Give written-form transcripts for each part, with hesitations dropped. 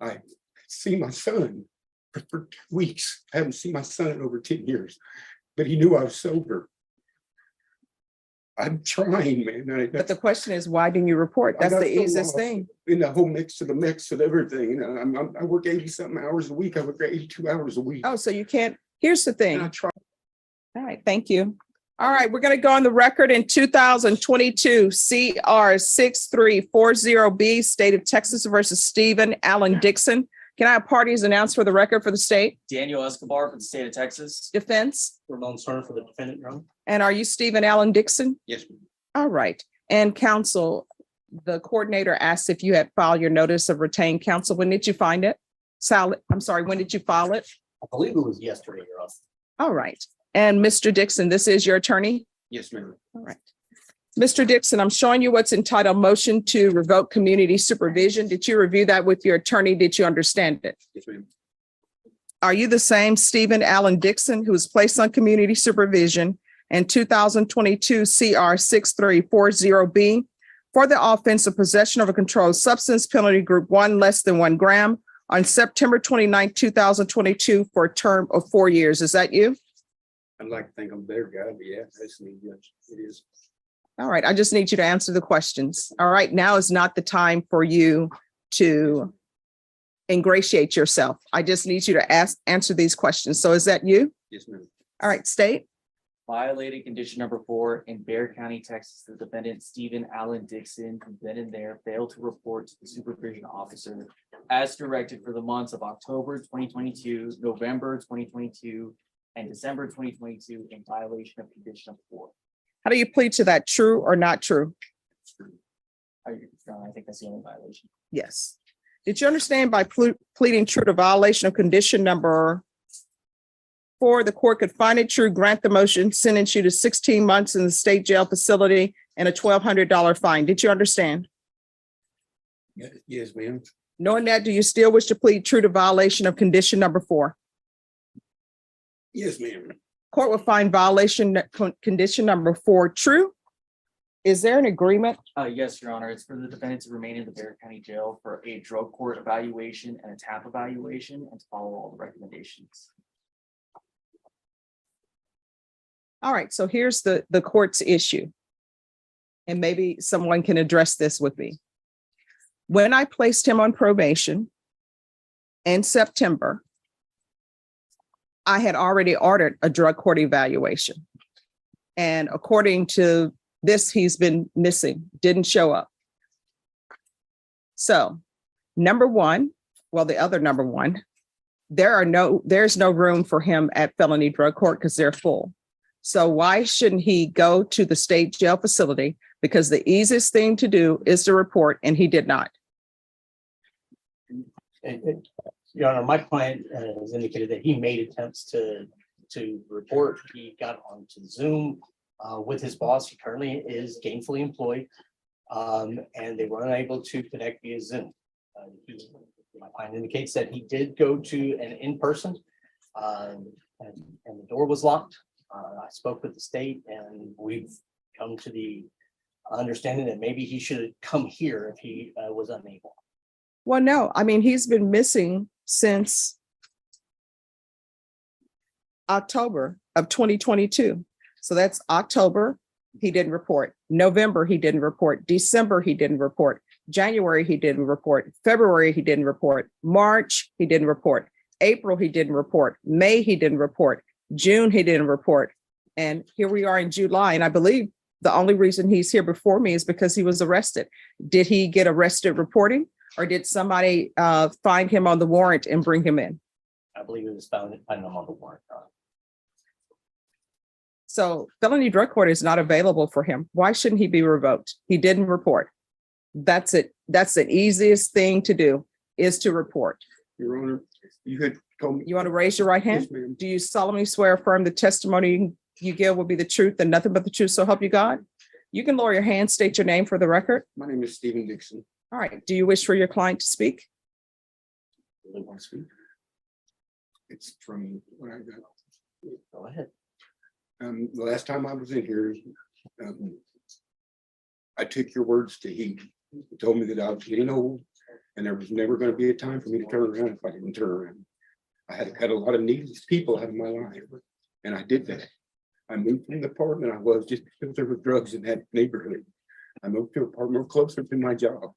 I see my son for 2 weeks. I haven't seen my son in over 10 years, but he knew I was sober. I'm trying, man. But the question is, why didn't you report? That's the easiest thing. In the whole mix of everything. You know, I work 80-something hours a week. I work 82 hours a week. Oh, so you can't. Here's the thing. And I try. All right, thank you. All right, we're going to go on the record in 2022 CR 6340B, State of Texas versus Stephen Allen Dixon. Can I have parties announced for the record for the state? Daniel Escobar for the state of Texas. Defense? Ramon Stern for the defendant. And are you Stephen Allen Dixon? Yes, ma'am. All right. And counsel, the coordinator asked if you had filed your notice of retained counsel. When did you find it? Sal, I'm sorry, when did you file it? I believe it was yesterday, Your Honor. All right. And Mr. Dixon, this is your attorney? Yes, ma'am. All right. Mr. Dixon, I'm showing you what's entitled motion to revoke community supervision. Did you review that with your attorney? Did you understand it? Yes, ma'am. Are you the same Stephen Allen Dixon who was placed on community supervision in 2022 CR 6340B for the offense of possession of a controlled substance, penalty group 1 less than 1 gram on September 29, 2022 for a term of 4 years? Is that you? I'd like to think I'm a better guy, but yeah, that's me, Judge. It is. All right, I just need you to answer the questions. All right, now is not the time for you to ingratiate yourself. I just need you to answer these questions. So is that you? Yes, ma'am. All right, state. Violated condition number 4 in Bexar County, Texas. The defendant Stephen Allen Dixon, who then and there failed to report to the supervision officer as directed for the months of October 2022, November 2022, and December 2022 in violation of condition number 4. How do you plead to that? True or not true? I think that's the only violation. Yes. Did you understand by pleading true to violation of condition number 4, the court could find it true, grant the motion, sentence you to 16 months in the state jail facility and a $1,200 fine? Did you understand? Yes, ma'am. Knowing that, do you still wish to plead true to violation of condition number 4? Yes, ma'am. Court will find violation condition number 4 true. Is there an agreement? Yes, Your Honor. It's for the defendant to remain in the Bexar County Jail for a drug court evaluation and a TAP evaluation and to follow all the recommendations. All right, so here's the court's issue. And maybe someone can address this with me. When I placed him on probation in September, I had already ordered a drug court evaluation. And according to this, he's been missing, didn't show up. So number 1, well, the other number 1, there's no room for him at felony drug court because they're full. So why shouldn't he go to the state jail facility? Because the easiest thing to do is to report, and he did not. Your Honor, my client has indicated that he made attempts to report. He got onto Zoom with his boss. He currently is gainfully employed, and they were unable to connect via Zoom. My client indicates that he did go to an in-person, and the door was locked. I spoke with the state, and we've come to the understanding that maybe he should come here if he was unable. Well, no, I mean, he's been missing since October of 2022. So that's October, he didn't report. November, he didn't report. December, he didn't report. January, he didn't report. February, he didn't report. March, he didn't report. April, he didn't report. May, he didn't report. June, he didn't report. And here we are in July. And I believe the only reason he's here before me is because he was arrested. Did he get arrested reporting, or did somebody find him on the warrant and bring him in? I believe it was found on the warrant. So felony drug court is not available for him. Why shouldn't he be revoked? He didn't report. That's it. That's the easiest thing to do, is to report. Your Honor, you had told me. You want to raise your right hand? Yes, ma'am. Do you solemnly swear affirm the testimony you give will be the truth and nothing but the truth, so help you God? You can lower your hand, state your name for the record. My name is Stephen Dixon. All right. Do you wish for your client to speak? Really want to speak? It's from what I got. Go ahead. The last time I was in here, I took your words to heed. You told me that I was getting old And there was never going to be a time for me to turn around if I didn't turn around. I had to cut a lot of needless people out of my life, and I did that. I moved from the apartment I was just because there were drugs in that neighborhood. I moved to an apartment closer to my job.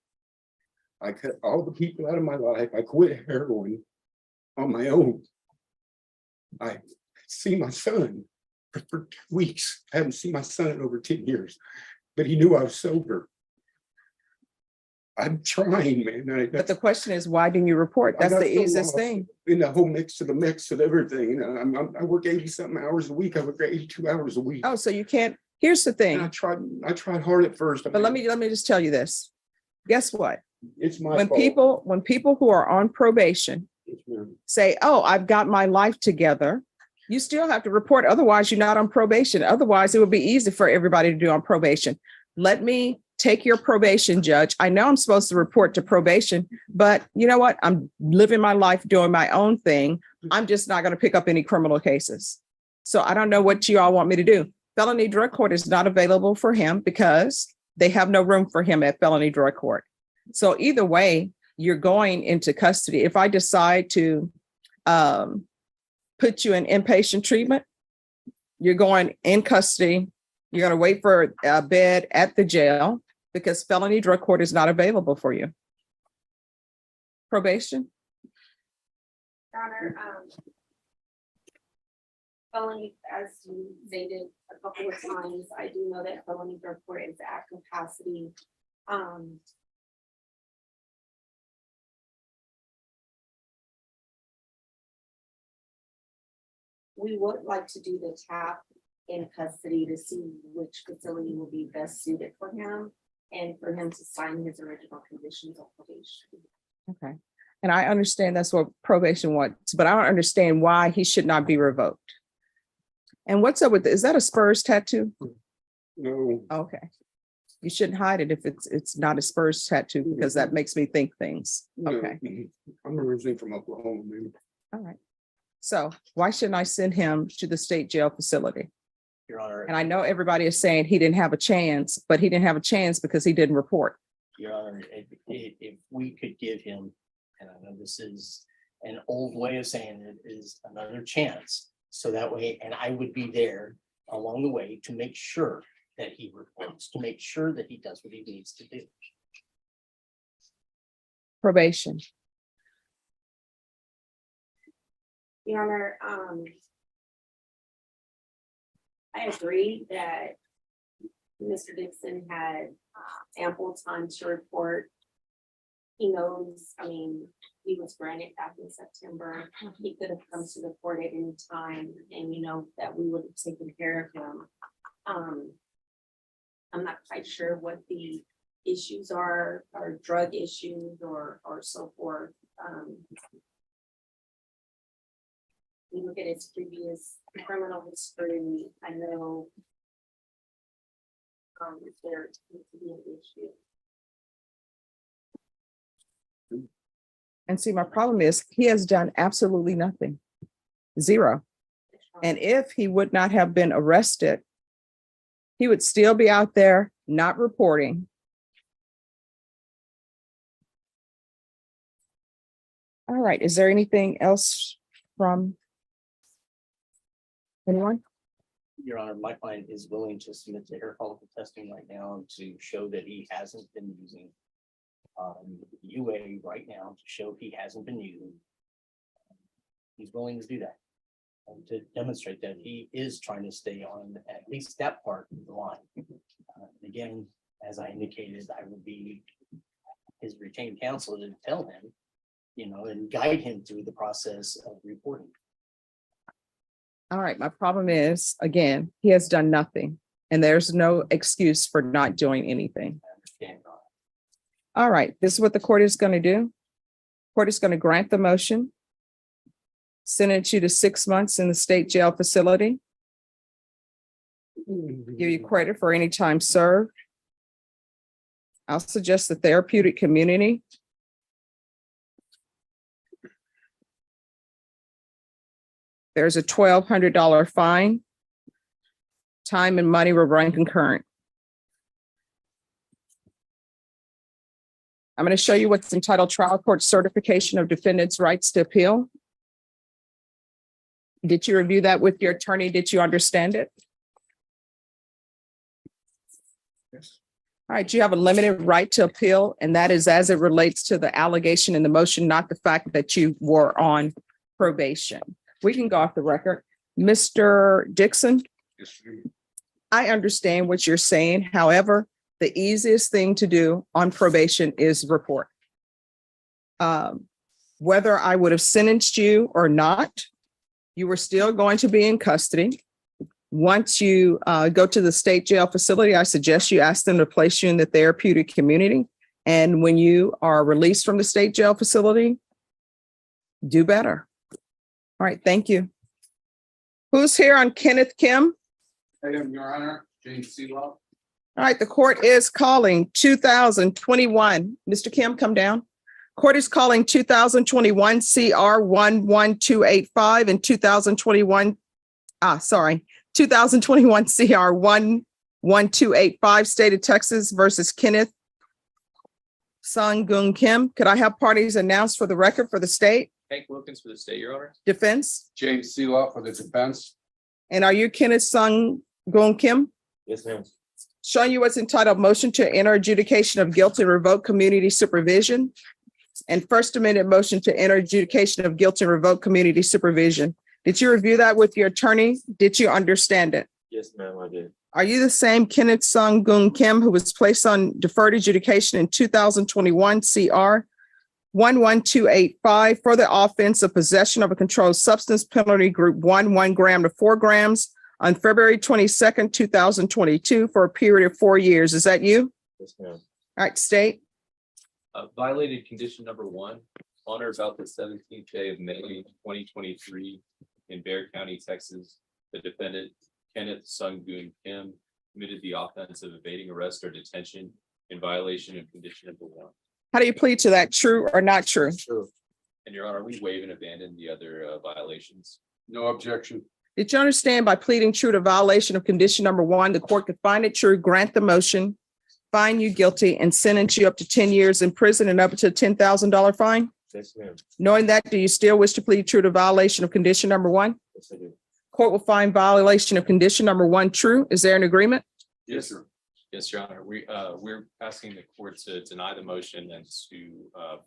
I cut all the people out of my life. I quit heroin on my own. I see my son for 2 weeks. I haven't seen my son in over 10 years, but he knew I was sober. I'm trying, man. But the question is, why didn't you report? I That's got the so easiest lost thing. in the whole mix of everything. You know, I work 80-something hours a week. I work 82 hours a week. Oh, so you can't, here's the And I thing, tried hard at first. but let me just tell you this. Guess what? It's my When fault. people who are on probation Yes, ma'am. say, oh, I've got my life together, you still have to report. Otherwise, you're not on probation. Otherwise, it would be easy for everybody to do on probation. Let me take your probation, judge. I know I'm supposed to report to probation, but you know what? I'm living my life doing my own thing. I'm just not going to pick up any criminal cases. So I don't know what you all want me to do. Felony drug court is not available for him because they have no room for him at felony drug court. So either way, you're going into custody. If I decide to put you in inpatient treatment, you're going in custody. You're going to wait for a bed at the jail because felony drug court is not available for you. Probation? Your Honor, felony, as you stated a couple of times, I do know that felony drug court is at capacity. We would like to do the tap in custody to see which facility will be best suited for him and for him to sign his original conditions of probation. Okay. And I understand that's what probation wants, but I don't understand why he should not be revoked. And what's up with, is that a Spurs tattoo? No, Okay. You shouldn't hide it if it's not a Spurs tattoo because that makes me think things. no. Okay. I'm originally from Oklahoma, man. All right. So why shouldn't I send him to the state jail facility? Your Honor. And I know everybody is saying he didn't have a chance, but he didn't have a chance because he didn't report. Your Honor, if we could give him, and I know this is an old way of saying it, is another chance. So that way, and I would be there along the way to make sure that he reports, to make sure that he does what he needs to do. Probation. Your Honor, I agree that Mr. Dixon had ample time to report. He knows, I mean, he was granted back in September. He could have come to the court at any time and you know that we would have taken care of him. I'm not quite sure what the issues are, or drug issues or so forth. You look at his previous criminal history, I know there needs to be an issue. And see, my problem is he has done absolutely nothing. Zero. And if he would not have been arrested, he would still be out there not reporting. All right. Is there anything else from anyone? Your Honor, my client is willing to submit to hair follicle testing right now to show that he hasn't been using UA right now to show he hasn't been using. He's willing to do that and to demonstrate that he is trying to stay on at least that part of the line. Again, as I indicated, I would be his retained counsel to tell him, you know, and guide him through the process of reporting. All right. My problem is, again, he has done nothing and there's no excuse for not doing anything. I understand, Your Honor. All right. This is what the court is going to do. Court is going to grant the motion. Sentence you to 6 months in the state jail facility. Give you credit for any time served. I'll suggest the therapeutic community. There's a $1,200 fine. Time and money will run concurrent. I'm going to show you what's entitled Trial Court Certification of Defendant's Rights to Appeal. Did you review that with your attorney? Did you understand it? Yes. All right, you have a limited right to appeal, and that is as it relates to the allegation in the motion, not the fact that you were on probation. We can go off the record. Mr. Dixon, Yes, ma'am. I understand what you're saying. However, the easiest thing to do on probation is report. Whether I would have sentenced you or not, you were still going to be in custody. Once you go to the state jail facility, I suggest you ask them to place you in the therapeutic community. And when you are released from the state jail facility, do better. All right, thank you. Who's here on Kenneth Kim? I am, Your Honor, James Seeloff. All right, the court is calling 2021. Mr. Kim, come down. Court is calling 2021 CR 11285 and 2021 CR 11285, State of Texas versus Kenneth Sung-Gun Kim. Could I have parties announced for the record for the state? Hank Wilkins for the state, Your Honor. Defense? James Seeloff for the defense. And are you Kenneth Sung-Gun Kim? Yes, ma'am. Showing you what's entitled Motion to Enter Adjudication of Guilty and Revoke Community Supervision. And First Amendment Motion to Enter Adjudication of Guilty and Revoke Community Supervision. Did you review that with your attorney? Did you understand it? Yes, ma'am, I did. Are you the same Kenneth Sung-Gun Kim who was placed on deferred adjudication in 2021 CR 11285 for the offense of possession of a controlled substance, penalty group 1 gram to 4 grams on February 22nd, 2022 for a period of 4 years? Is that you? Yes, ma'am. All right, state. Violated condition number 1, on or about the 17th day of May 2023 in Bexar County, Texas. The defendant, Kenneth Sung-Gun Kim, committed the offense of evading arrest or detention in violation of condition number 1. How do you plead to that? True or not true? True. And Your Honor, we waive and abandon the other violations. No objection. Did you understand by pleading true to violation of condition number 1, the court could find it true, grant the motion, find you guilty, and sentence you up to 10 years in prison and up to a $10,000 fine? Yes, ma'am. Knowing that, do you still wish to plead true to violation of condition number 1? Yes, I do. Court will find violation of condition number 1 true. Is there an agreement? Yes, sir. Yes, Your Honor. We're asking the court to deny the motion and to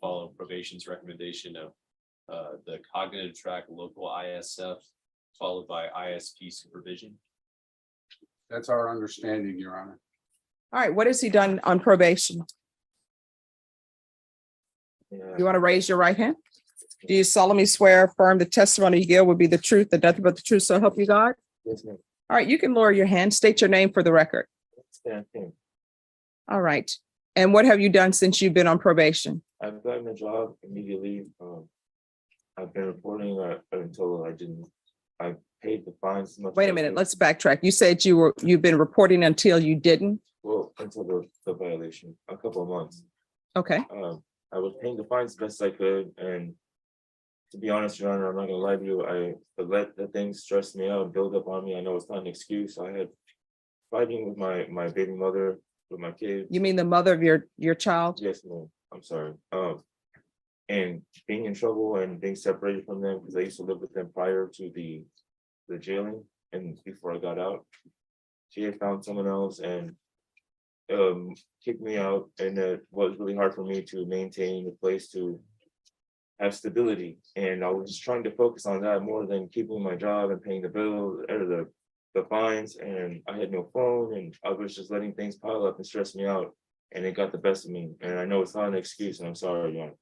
follow probation's recommendation of the cognitive track local ISF followed by ISP supervision. That's our understanding, Your Honor. All right, what has he done on probation? Yeah. You want to raise your right hand? Do you solemnly swear, affirm the testimony you give will be the truth, and nothing but the truth, so help you God? Yes, ma'am. All right, you can lower your hand. State your name for the record. All right. And what have you done since you've been on probation? I've gotten a job immediately. I've been reporting until I didn't. I paid the fines. Wait a minute, let's backtrack. You said you've been reporting until you didn't? Well, until the violation, a couple of months. Okay. I was paying the fines best I could, and to be honest, Your Honor, I'm not gonna lie to you. I let the things stress me out, build up on me. I know it's not an excuse. I had fighting with my baby mother, with my kids. You mean the mother of your child? Yes, ma'am. I'm sorry. And being in trouble and being separated from them because I used to live with them prior to the jailing and before I got out. She had found someone else and kicked me out, and it was really hard for me to maintain a place to have stability. And I was just trying to focus on that more than keeping my job and paying the bills or the fines. And I had no phone, and I was just letting things pile up and stress me out. And it got the best of me. And I know it's not an excuse, and I'm sorry, Your Honor.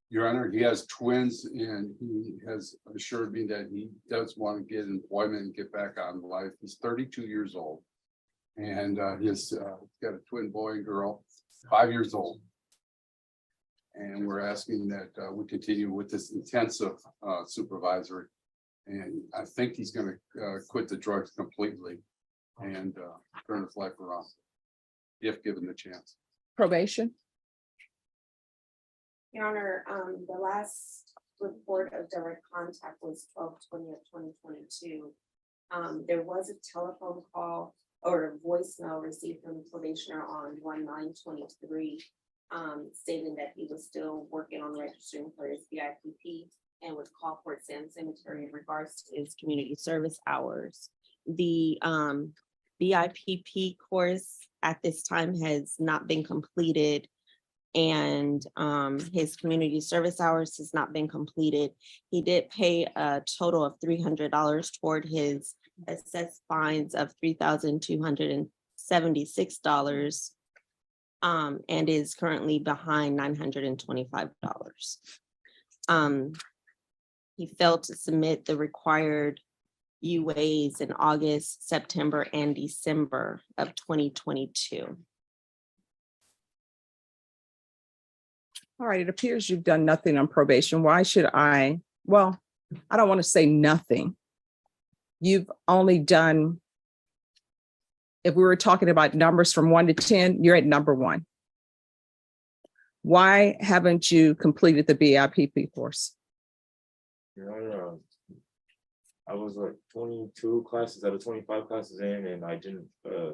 Your Honor, he has twins, and he has assured me that he does want to get employment and get back on life. He's 32 years old. And he's got a twin boy and girl, 5 years old. And we're asking that we continue with this intensive supervisory. And I think he's going to quit the drugs completely and turn his life around, if given the chance. Probation? Your Honor, the last report of direct contact was 12/20/2022. There was a telephone call or a voicemail received from the probationer on 1/9/23. stating that he was still working on registering for his VIPP and would call Fort Sam Cemetery in regards to his community service hours. The VIPP course at this time has not been completed, and his community service hours has not been completed. He did pay a total of $300 toward his assessed fines of $3,276, and is currently behind $925. He failed to submit the required UAs in August, September, and December of 2022. All right, it appears you've done nothing on probation. Why should I? Well, I don't want to say nothing. You've only done, if we were talking about numbers from 1 to 10, you're at number 1. Why haven't you completed the BIPP course? Your Honor, I was like 22 classes out of 25 classes in, and I didn't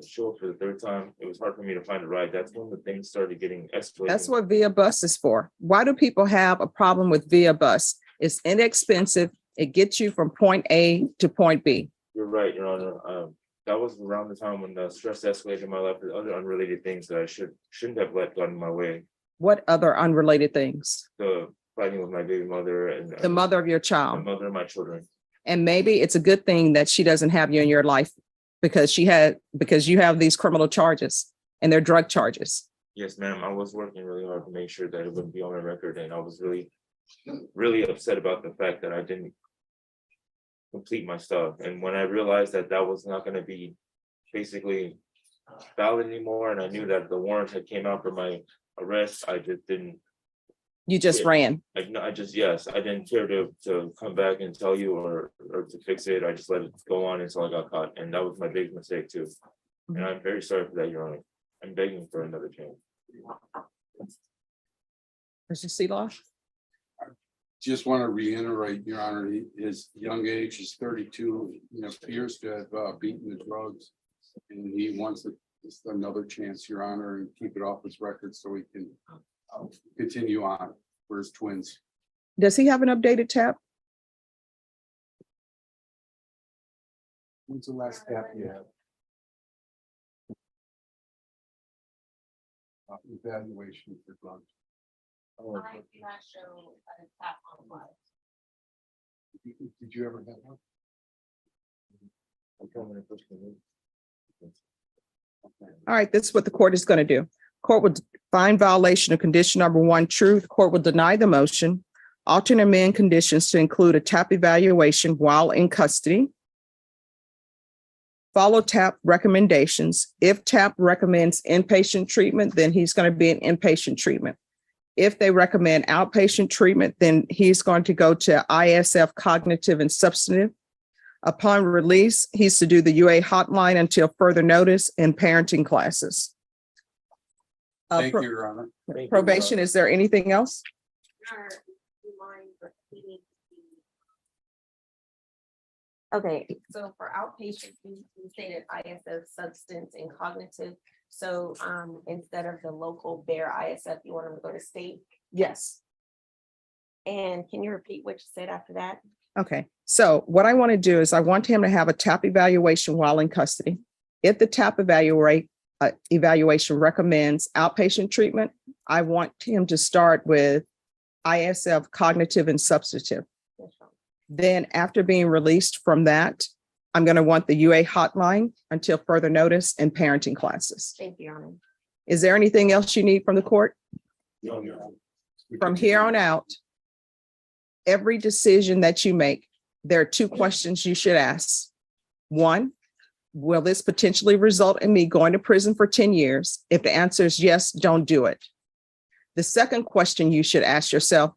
show up for the 3rd time. It was hard for me to find a ride. That's when the things started getting escalated. That's what Via Bus is for. Why do people have a problem with Via Bus? It's inexpensive. It gets you from point A to point B. You're right, Your Honor. That was around the time when the stress escalated in my life with other unrelated things that I shouldn't have let got in my way. What other unrelated things? The fighting with my baby mother and The mother of your the child. mother of my children. And maybe it's a good thing that she doesn't have you in your life because you have these criminal charges and they're drug charges. Yes, ma'am. I was working really hard to make sure that it wouldn't be on my record, and I was really, really upset about the fact that I didn't complete my stuff. And when I realized that that was not going to be basically valid anymore, and I knew that the warrant had came out for my arrest, I just didn't. You just Yeah. ran. I didn't care to come back and tell you or to fix it. I just let it go on until I got caught, and that was my big mistake too. And I'm very sorry for that, Your Honor. I'm begging for another chance. Mr. Seeloff? Just want to reiterate, Your Honor, his young age is 32, appears to have beaten the drugs. And he wants just another chance, Your Honor, and keep it off his record so he can continue on for his twins. Does he have an updated tab? When's the last tap you had? Evaluation for drugs. Did you ever have one? All right, this is what the court is going to do. Court would find violation of condition number 1 true. The court will deny the motion. Alternate amend conditions to include a TAP evaluation while in custody. Follow TAP recommendations. If TAP recommends inpatient treatment, then he's going to be in inpatient treatment. If they recommend outpatient treatment, then he's going to go to ISF cognitive and substantive. Upon release, he's to do the UA hotline until further notice in parenting classes. Thank you, Your Honor. Probation, is there anything else? Okay, so for outpatient, we stated ISF substance and cognitive. So instead of the local Bear ISF, you want them to go to state? Yes. And can you repeat what you said after that? Okay, so what I want to do is I want him to have a TAP evaluation while in custody. If the TAP evaluation recommends outpatient treatment, I want him to start with ISF cognitive and substantive. Then after being released from that, I'm going to want the UA hotline until further notice and parenting classes. Thank you, Your Honor. Is there anything else you need from the court? No, Your Honor. From here on out, every decision that you make, there are 2 questions you should ask. 1, will this potentially result in me going to prison for 10 years? If the answer is yes, don't do it. The second question you should ask yourself,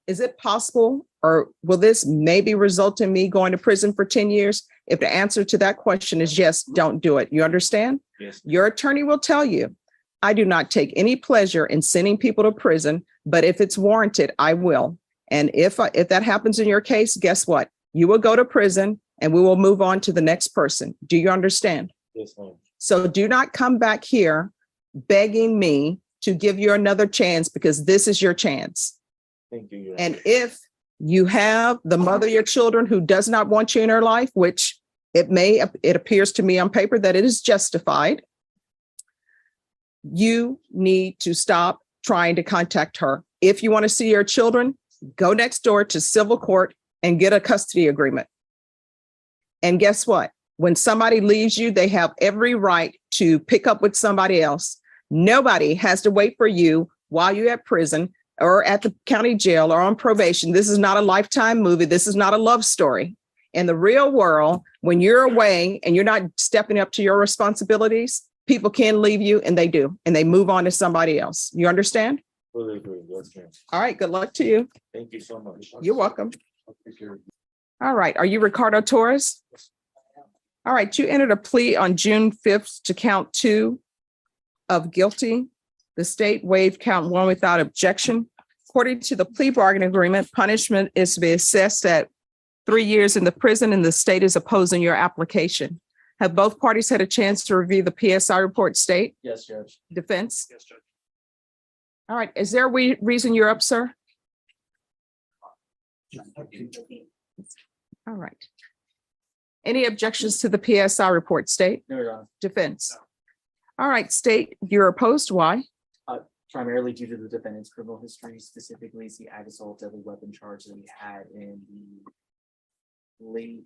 is it possible or will this maybe result in me going to prison for 10 years? If the answer to that question is yes, don't do it. You understand? Yes. Your attorney will tell you, I do not take any pleasure in sending people to prison, but if it's warranted, I will. And if that happens in your case, guess what? You will go to prison and we will move on to the next person. Do you understand? Yes, ma'am. So do not come back here begging me to give you another chance because this is your chance. Thank you. Your And if you have the mother of your children who does not want you in her life, which it appears to me on paper that it is justified, you need to stop trying to contact her. If you want to see your children, go next door to civil court and get a custody agreement. And guess what? When somebody leaves you, they have every right to pick up with somebody else. Nobody has to wait for you while you're at prison or at the county jail or on probation. This is not a Lifetime movie. This is not a love story. In the real world, when you're away and you're not stepping up to your responsibilities, people can leave you, and they do, and they move on to somebody else. You understand? fully agree. Yes, ma'am. All right, good luck to you. Thank you so much. You're welcome. I'll take care of it. All right, are you Ricardo Torres? All right, you entered a plea on June 5th to count 2 of guilty. The state waived count 1 without objection. According to the plea bargaining agreement, punishment is to be assessed at 3 years in the prison, and the state is opposing your application. Have both parties had a chance to review the PSI report, state, Yes, Judge. defense? Yes, Judge. All right, is there a reason you're up, sir? All right. Any objections to the PSI report, state, No, Your Honor. defense? All right, state, you're opposed, why? Primarily due to the defendant's criminal history, specifically the ag assault deadly weapon charge that he had in the late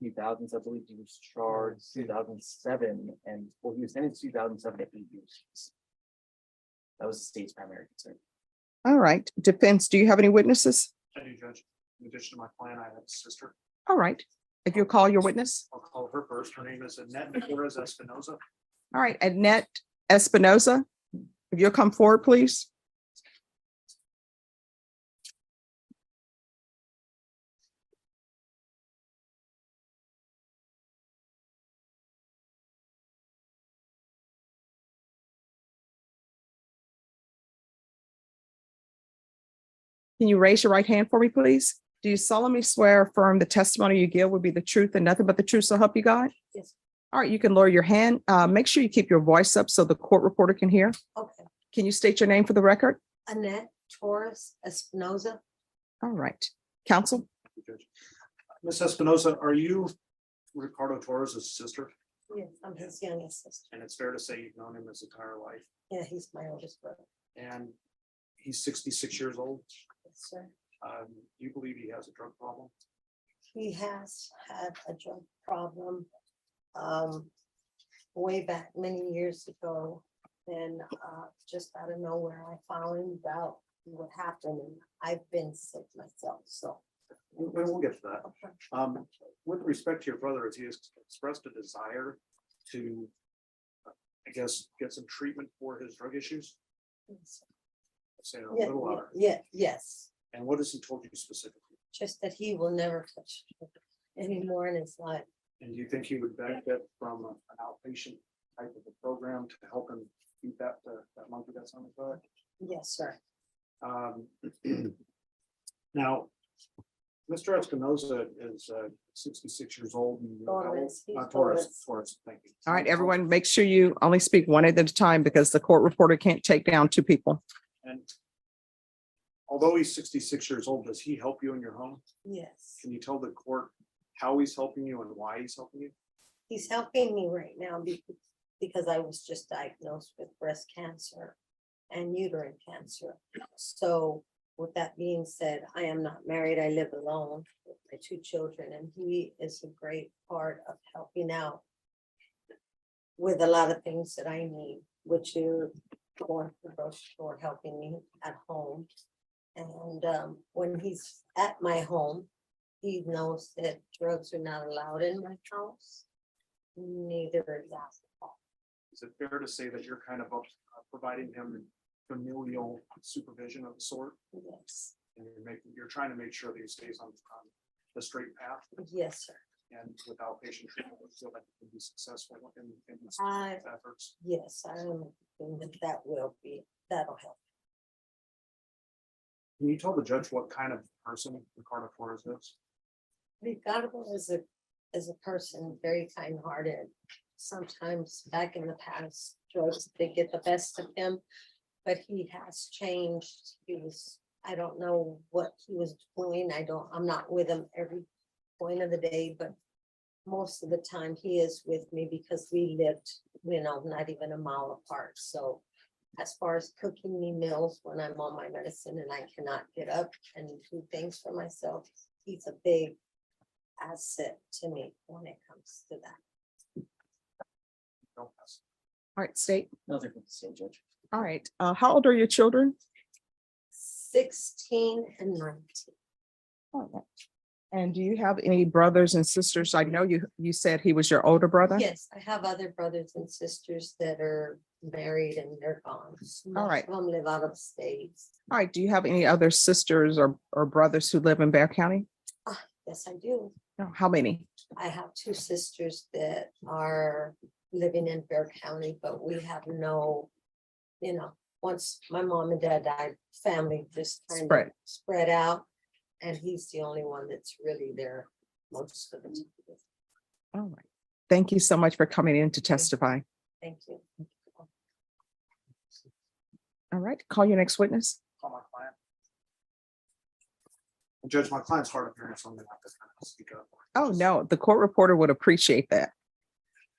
2000s. I believe he was charged 2007, and well, he was sentenced 2007 to 8 years. That was the state's primary concern. All right, defense, do you have any witnesses? I do, Judge. In addition to my client, I have a sister. All right, if you'll call your witness. I'll call her first. Her name is Annette Torres Espinoza. All right, Annette Espinoza, if you'll come forward, please. Can you raise your right hand for me, please? Do you solemnly swear or affirm the testimony you give will be the truth and nothing but the truth, so help you God? Yes. All right, you can lower your hand. Make sure you keep your voice up so the court reporter can hear. Okay, Can you state your name for the record? Annette Torres Espinoza. All right, counsel. Judge. Miss Espinoza, are you Ricardo Torres' sister? Yes, I'm his youngest sister. And it's fair to say you've known him his entire life. Yeah, he's my oldest brother. And he's 66 years old. Yes, sir. Do you believe he has a drug problem? He has had a drug problem way back many years ago. And just out of nowhere, I found out what happened. And I've been sick myself, so. We'll get to that. With respect to your brother, has he expressed a desire to, I guess, get some treatment for his drug issues? Say it a Yeah, little louder. yes, And what has he told you specifically? just that he will never touch anymore in his life. And do you think he would benefit from an outpatient type of a program to help him keep that monkey that's on his back? Yes, sir. Now, Mr. Espinoza is 66 years old. And you're how old? Torres, he's Torres, thank you. All right, everyone, make sure you only speak one at a time because the court reporter can't take down 2 people. And although he's 66 years old, does he help you in your home? Yes. Can you tell the court how he's helping you and why he's helping you? He's helping me right now because I was just diagnosed with breast cancer and uterine cancer. So with that being said, I am not married. I live alone with my 2 children, and he is a great part of helping out with a lot of things that I need, which is going to the grocery store, helping me at home. And when he's at my home, he knows that drugs are not allowed in my house. Neither is alcohol. Is it fair to say that you're kind of providing him familial supervision of the sort? Yes, And you're trying to make sure that he stays on the straight path yes, sir. and with outpatient treatment, so that he can be successful in his I- efforts. Yes, I am thinking that'll help. Can you tell the judge what kind of person Ricardo Torres is? Ricardo is a person very kind-hearted. Sometimes back in the past, drugs, they get the best of him. but he has changed. I don't know what he was doing. I'm not with him every point of the day, but most of the time he is with me because we lived, not even a mile apart. So as far as cooking me meals when I'm on my medicine and I cannot get up and do things for myself, he's a big asset to me when it comes to that. Don't pass. All right, state. Nothing from the state, Judge. All right. How old are your children? 16 and 19. All right. And do you have any brothers and sisters? I know you said he was your older brother. Yes, I have other brothers and sisters that are married and they're gone. All right. Most of them live out of state. All right. Do you have any other sisters or brothers who live in Bear County? Yes, I do. No. How many? I have two sisters that are living in Bear County, but we have no, once my mom and dad died, family just kind of spread out. And he's the only one that's really there most of the time. All right. Thank you so much for coming in to testify. Thank you. All right. Call your next witness. Call my client. Judge, my client's hard of hearing, so I'm gonna have to kind of speak up. Oh, no, the court reporter would appreciate that.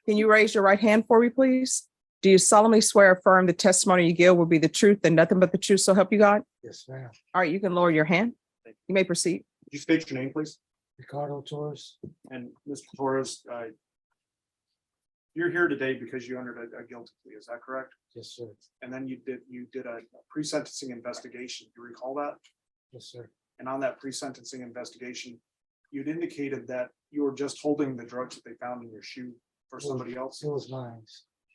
Can you raise your right hand for me, please? Do you solemnly swear or affirm the testimony you give will be the truth and nothing but the truth, so help you God? Yes, ma'am. All right, you can lower your hand. You may proceed. Could you state your name, please? Ricardo Torres. And Mr. Torres, you're here today because you entered a guilty plea, is that correct? Yes, sir. And then you did a pre-sentencing investigation. Do you recall that? Yes, sir. And on that pre-sentencing investigation, you'd indicated that you were just holding the drugs that they found in your shoe for somebody else. It was mine.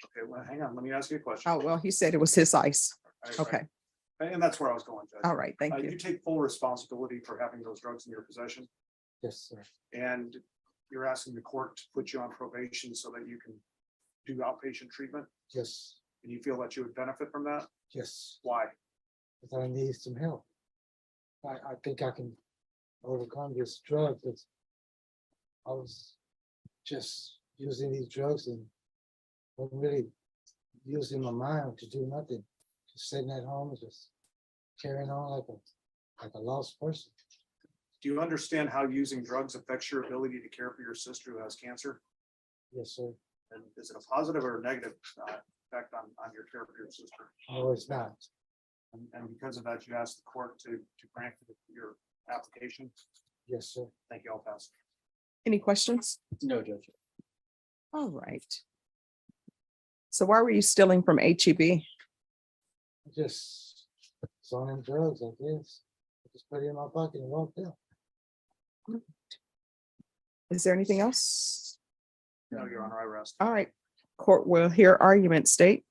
Okay, well, hang on, let me ask you a question. Oh, well, he said it was his ice. All right, Okay. And that's where I was going, Judge. All right. Thank You you. take full responsibility for having those drugs in your possession, Yes, sir. and you're asking the court to put you on probation so that you can do outpatient treatment, Yes, and you feel that you would benefit from that? yes. Why? But I need some help. I think I can overcome this drug, but I was just using these drugs and wasn't really using my mind to do nothing. Just sitting at home and just carrying on like a lost person. Do you understand how using drugs affects your ability to care for your sister who has cancer? Yes, sir. And is it a positive or a negative effect on your care for your sister? No, it's not. And because of that, you asked the court to grant your application. Yes, sir. Thank you. I'll pass. Any questions? No, Judge. All right. So why were you stealing from HEB? Just selling drugs, I guess. I just put it in my pocket and walked out. Is there anything else? No, Your Honor, I rest. All right. Court will hear argument. State.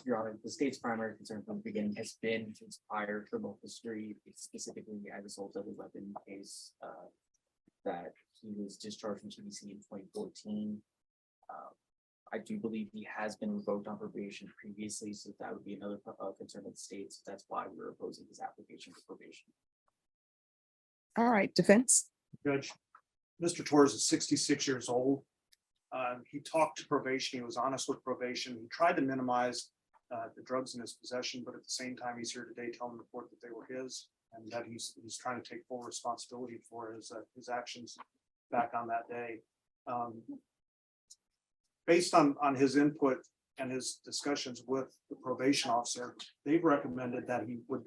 Your Honor, the state's primary concern from the beginning has been his prior criminal history, specifically as a result of the weapon case that he was discharged from TBC in 2014. I do believe he has been revoked on probation previously, so that would be another concern of the state. So that's why we're opposing his application for probation. All right. Defense. Judge, Mr. Torres is 66 years old. He talked to probation. He was honest with probation. He tried to minimize the drugs in his possession, but at the same time, he's here today telling the court that they were his and that he's trying to take full responsibility for his actions back on that day. Based on his input and his discussions with the probation officer, they've recommended that he would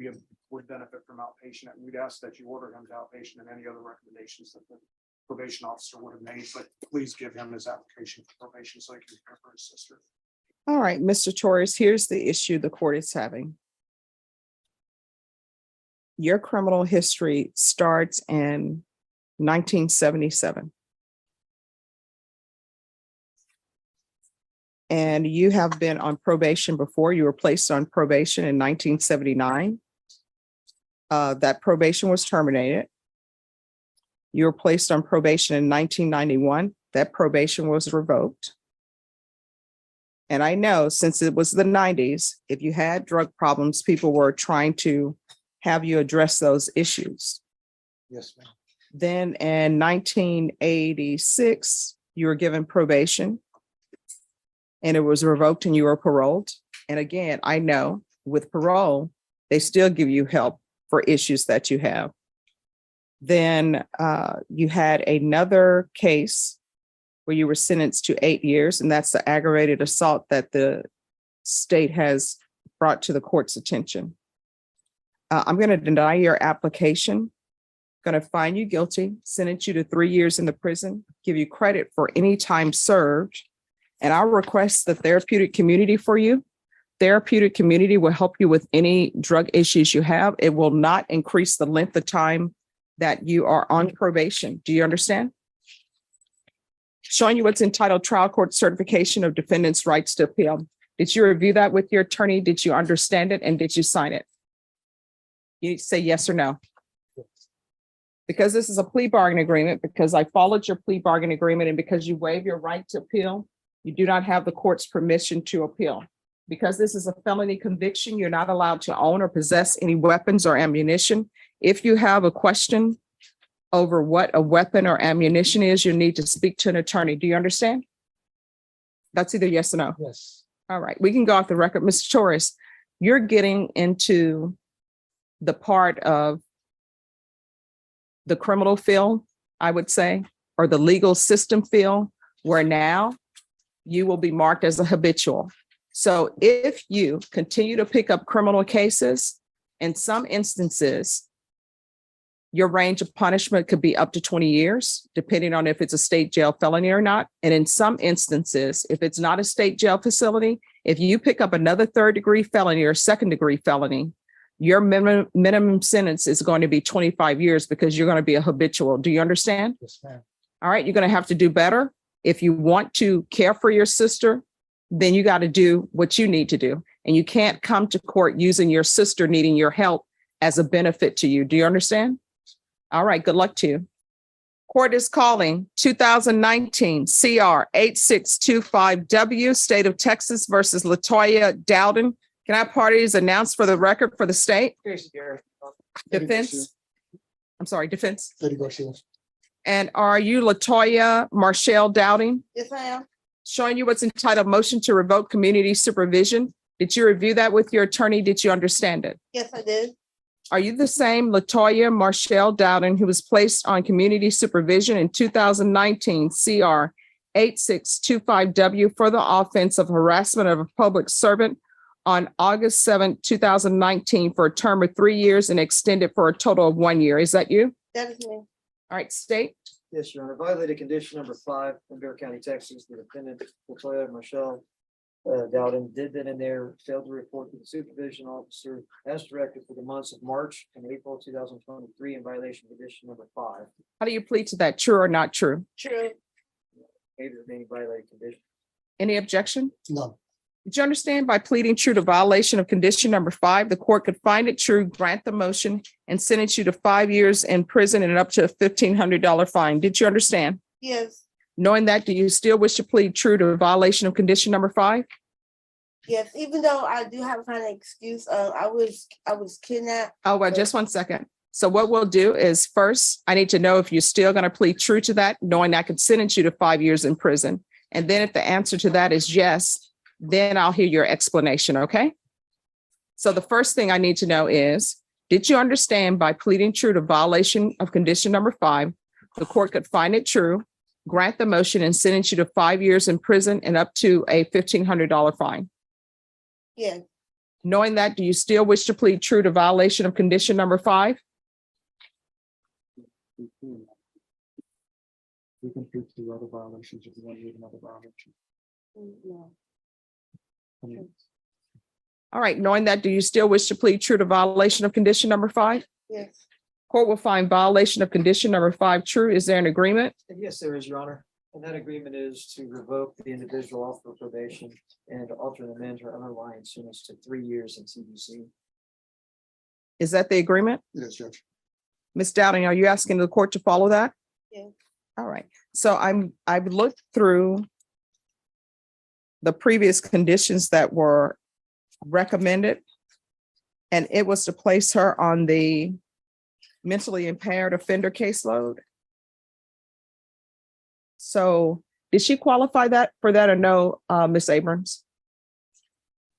benefit from outpatient, and we'd ask that you order him to outpatient and any other recommendations that the probation officer would have made, but please give him his application for probation so he can care for his sister. All right, Mr. Torres, here's the issue the court is having. Your criminal history starts in 1977. And you have been on probation before. You were placed on probation in 1979. That probation was terminated. You were placed on probation in 1991. That probation was revoked. And I know since it was the 90s, if you had drug problems, people were trying to have you address those issues. Yes, ma'am. Then in 1986, you were given probation and it was revoked and you were paroled. And again, I know with parole, they still give you help for issues that you have. Then you had another case where you were sentenced to 8 years, and that's the aggravated assault that the state has brought to the court's attention. I'm going to deny your application, going to find you guilty, sentence you to 3 years in the prison, give you credit for any time served, and I'll request the therapeutic community for you. Therapeutic community will help you with any drug issues you have. It will not increase the length of time that you are on probation. Do you understand? Showing you what's entitled Trial Court Certification of Defendant's Rights to Appeal. Did you review that with your attorney? Did you understand it? And did you sign it? You need to say yes or no. Because this is a plea bargain agreement, because I followed your plea bargain agreement, and because you waive your right to appeal, you do not have the court's permission to appeal. Because this is a felony conviction, you're not allowed to own or possess any weapons or ammunition. If you have a question over what a weapon or ammunition is, you need to speak to an attorney. Do you understand? That's either yes or no. Yes. All right, we can go off the record. Mr. Torres, you're getting into the part of the criminal field, I would say, or the legal system field, where now you will be marked as a habitual. So if you continue to pick up criminal cases, in some instances, your range of punishment could be up to 20 years, depending on if it's a state jail felony or not. And in some instances, if it's not a state jail facility, if you pick up another 3rd-degree felony or 2nd-degree felony, your minimum sentence is going to be 25 years because you're going to be a habitual. Do you understand? Yes, ma'am. All right, you're going to have to do better. If you want to care for your sister, then you got to do what you need to do. And you can't come to court using your sister needing your help as a benefit to you. Do you understand? All right, good luck to you. Court is calling 2019 CR 8625W, State of Texas versus Latoya Dowden. Can I have parties announced for the record for the state? Defense. I'm sorry, defense. And are you Latoya Marshall Dowding? Yes, I am. Showing you what's entitled motion to revoke community supervision. Did you review that with your attorney? Did you understand it? Yes, I did. Are you the same Latoya Marshall Dowden who was placed on community supervision in 2019 CR 8625W for the offense of harassment of a public servant on August 7, 2019 for a term of 3 years and extended for a total of 1 year? Is that you? That is me. All right, state. Yes, Your Honor. Violated condition number 5 in Bear County, Texas. The defendant, Latoya Marshall Dowden, did then and there failed to report to the supervision officer as directed for the months of March and April 2023 in violation of condition number 5. How do you plead to that? True or not true? True. Maybe there being violated condition. Any objection? No. Did you understand by pleading true to violation of condition number 5, the court could find it true, grant the motion, and sentence you to 5 years in prison and up to a $1,500 fine? Did you understand? Yes. Knowing that, do you still wish to plead true to violation of condition number 5? Yes, even though I do have a kind of excuse, I was kidnapped. Oh, well, just 1 second. So what we'll do is first, I need to know if you're still going to plead true to that, knowing I could sentence you to 5 years in prison. And then if the answer to that is yes, then I'll hear your explanation, okay? So the first thing I need to know is, did you understand by pleading true to violation of condition number 5, the court could find it true, grant the motion, and sentence you to 5 years in prison and up to a $1,500 fine? Yes. Knowing that, do you still wish to plead true to violation of condition number 5? We can plead to other violations if you want to read another violation. No. All right, knowing that, do you still wish to plead true to violation of condition number 5? Yes. Court will find violation of condition number 5 true. Is there an agreement? And yes, there is, Your Honor. And that agreement is to revoke the individual off for probation and alter and amend her underlying sentence to 3 years in CBC. Is that the agreement? Yes, Judge. Ms. Dowding, are you asking the court to follow that? Yeah. All right, so I've looked through the previous conditions that were recommended, and it was to place her on the mentally impaired offender caseload. So did she qualify that for that or no, Ms. Abrams?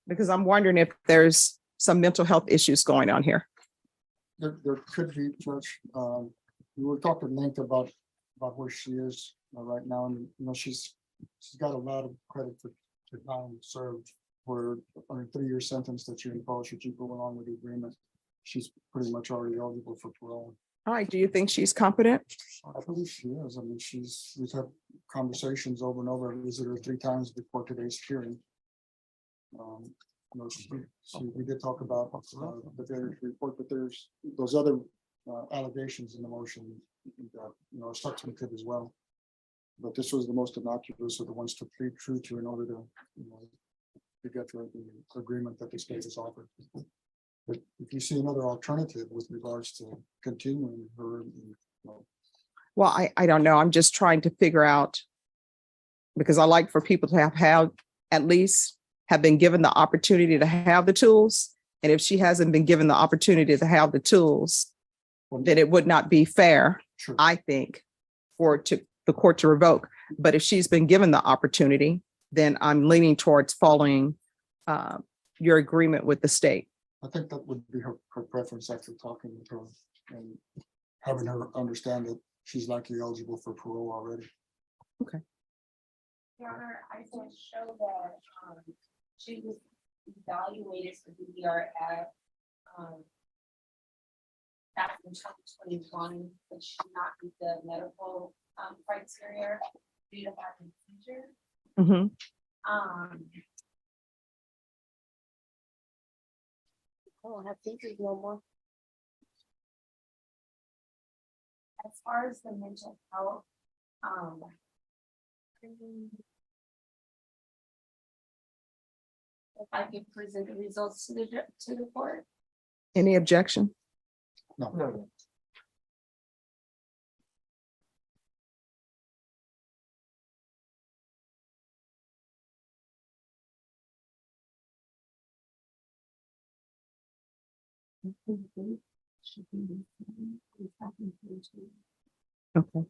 Because I'm wondering if there's some mental health issues going on here. There could be, Judge, we were talking at length about where she is right now, and, you know, she's got a lot of credit for time served for a 3-year sentence that you imposed, should you go along with the agreement. She's pretty much already eligible for parole. All right, do you think she's competent? I believe she is. I mean, we've had conversations over and over. I visited her 3 times before today's hearing. You know, we did talk about the various report, but there's those other allegations in the motion that, you know, are substantive as well. But this was the most innocuous of the ones to plead true to in order to, you know, to get to the agreement that the state has offered. But if you see another alternative with regards to continuing her, you know, Well, I don't know. I'm just trying to figure out, because I like for people to have at least have been given the opportunity to have the tools. And if she hasn't been given the opportunity to have the tools, then it would not be fair, sure. I think, for the court to revoke. But if she's been given the opportunity, then I'm leaning towards following your agreement with the state. I think that would be her preference after talking with her and having her understand that she's likely eligible for parole already. Your Honor, I can show that, she was evaluated for DDR back in 2021, but she did not meet the medical, criteria due to having seizure. Mhm. I don't have seizures no more. As far as the mental health, if I could present the results to the court. Any objection? No, Okay.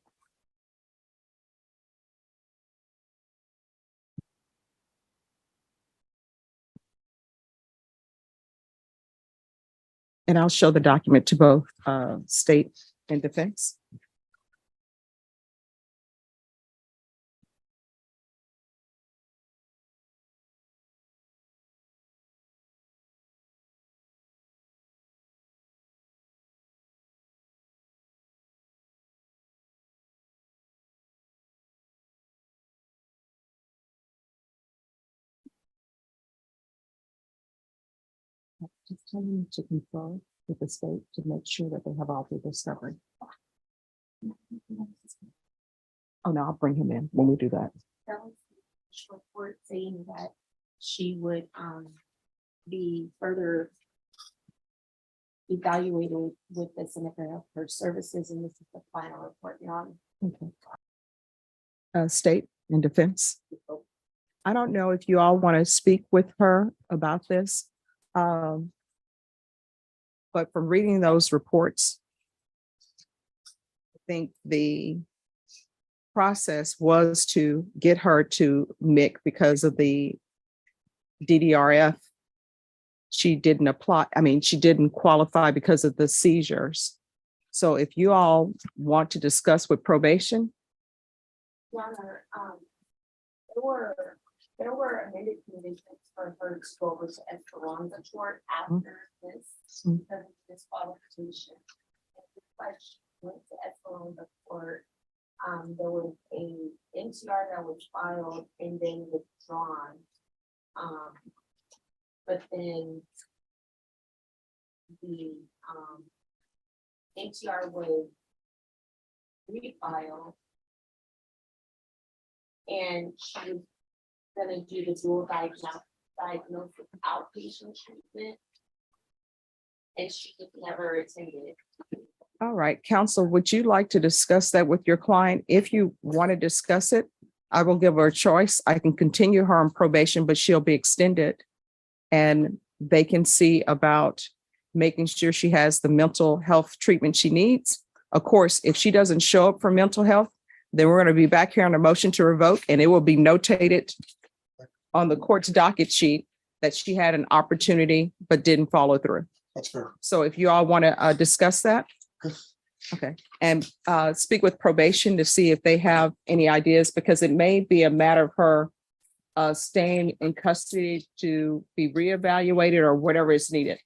And I'll show the document to both state and defense. Just tell them to confer with the state to make sure that they have all the discovery. Oh, no, I'll bring him in when we do that. That was the report saying that she would be further evaluated with the Center of her services, and this is the final report, Your Honor. Okay. State and defense. I don't know if you all want to speak with her about this. But from reading those reports, I think the process was to get her to MIC because of the DDRF. She didn't apply. I mean, she didn't qualify because of the seizures. So if you all want to discuss with probation. Your Honor, there were amended conditions for her to go over to Esperanza Court after this, because of disqualification. And because she went to Esperanza Court, there was a NTR that was filed and then withdrawn. But then the NTR was refiled, and she was gonna do the dual diagnosis outpatient treatment, and she just never attended. All right, counsel, would you like to discuss that with your client? If you want to discuss it, I will give her a choice. I can continue her on probation, but she'll be extended. And they can see about making sure she has the mental health treatment she needs. Of course, if she doesn't show up for mental health, then we're going to be back here on a motion to revoke, and it will be notated on the court's docket sheet that she had an opportunity but didn't follow through. That's fair. So if you all want to discuss that. Okay, and speak with probation to see if they have any ideas, because it may be a matter of her staying in custody to be reevaluated or whatever is needed.